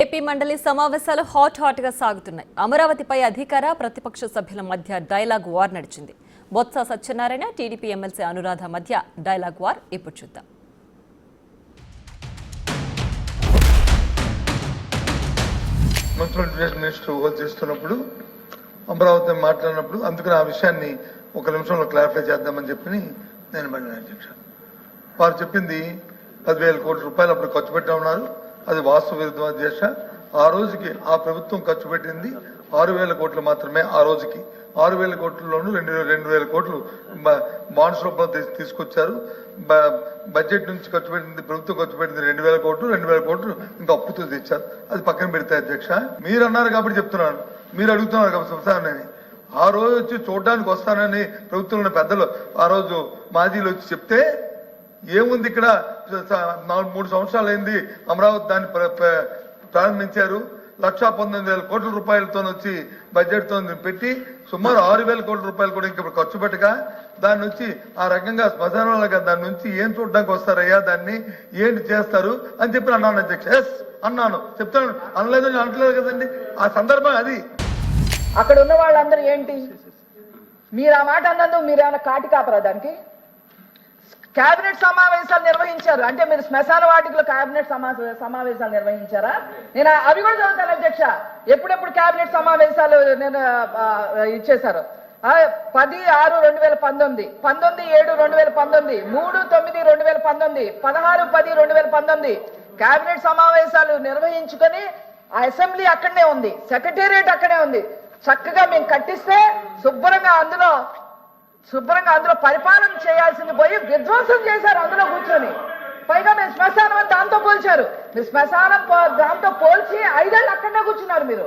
AP మండలి సమావేశాలు hot గా సాగుతున్నాయి. అమరావతిపై అధికార ప్రతిపక్ష సభ్యుల మధ్య డైలాగ్ వార్ నడిచింది. బొత్స సత్యనారాయణ, టీడీపీ ఎమ్మెల్సీ అనురాధ మధ్య డైలాగ్ వార్ ఇప్పుడు చూద్దాం. మున్సిపల్ మినిస్టర్ చేస్తున్నప్పుడు అమరావతి మాట్లాడినప్పుడు అందుకని ఆ విషయాన్ని ఒక నిమిషంలో క్లారిఫై చేద్దామని చెప్పి నేను మళ్ళీ అధ్యక్ష వారు చెప్పింది 10,000 కోట్ల రూపాయలు అప్పుడు ఖర్చు పెట్టామన్నారు. అది వాస్తవ విరుద్ధం అధ్యక్ష. ఆ రోజుకి ఆ ప్రభుత్వం ఖర్చు పెట్టింది 6,000 కోట్లు మాత్రమే. ఆ రోజుకి 6,000 కోట్లలోనూ 2,000 కోట్లు బాండ్స్ రూపంలో తీసుకొచ్చారు. బడ్జెట్ నుంచి ఖర్చు పెట్టింది ప్రభుత్వం ఖర్చు పెట్టింది 2,000 కోట్లు, 2,000 కోట్లు ఇంకా అప్పుతో తెచ్చారు. అది పక్కన పెడితే అధ్యక్ష మీరు అన్నారు కాబట్టి చెప్తున్నాను, మీరు అడుగుతున్నారు కాబట్టి సంస్థానని ఆ రోజు వచ్చి చూడడానికి వస్తానని ప్రభుత్వంలో పెద్దలు ఆ రోజు మాజీలు వచ్చి చెప్తే ఏముంది ఇక్కడ 3 సంవత్సరాలు అయింది అమరావతి దాన్ని ప్రారంభించారు. 1,19,000 కోట్ల రూపాయలతో వచ్చి బడ్జెట్ తో పెట్టి సుమారు 6,000 కోట్ల రూపాయలు కూడా ఇంకా ఖర్చు పెట్టగా దాని నుంచి ఆ రకంగా శ్మశానాలుగా దాని నుంచి ఏం చూడడానికి వస్తారయ్యా, దాన్ని ఏంటి చేస్తారు అని చెప్పి అన్నాను అధ్యక్ష. ఎస్ అన్నాను, చెప్తాను, అనలేదు అనట్లేదు కదండి. ఆ సందర్భం అది. అక్కడ ఉన్న వాళ్ళందరూ ఏంటి, మీరు ఆ మాట అన్నందుకు మీరు ఏమైనా కాటి కాపరా దానికి? కేబినెట్ సమావేశాలు నిర్వహించారు అంటే మీరు శ్మశాన వాటికలో కేబినెట్ సమావేశాలు నిర్వహించారా? నేను అవి కూడా చదువుతాను అధ్యక్ష. ఎప్పుడెప్పుడు కేబినెట్ సమావేశాలు నేను ఇచ్చేశారు? 10/6/2019, 19/7/2019, 3/9/2019, 16/10/2019 కేబినెట్ సమావేశాలు నిర్వహించుకొని ఆ అసెంబ్లీ అక్కడనే ఉంది, సెక్రటేరియట్ అక్కడే ఉంది. చక్కగా మేము కట్టిస్తే శుభ్రంగా అందులో పరిపాలన చేయాల్సింది పోయి విధ్వంసం చేశారు అందులో కూర్చొని. పైగా మీరు శ్మశానం దాంతో పోల్చారు. మీరు శ్మశానం దాంతో పోల్చి 5 ఏళ్ళు అక్కడనే కూర్చున్నారు మీరు.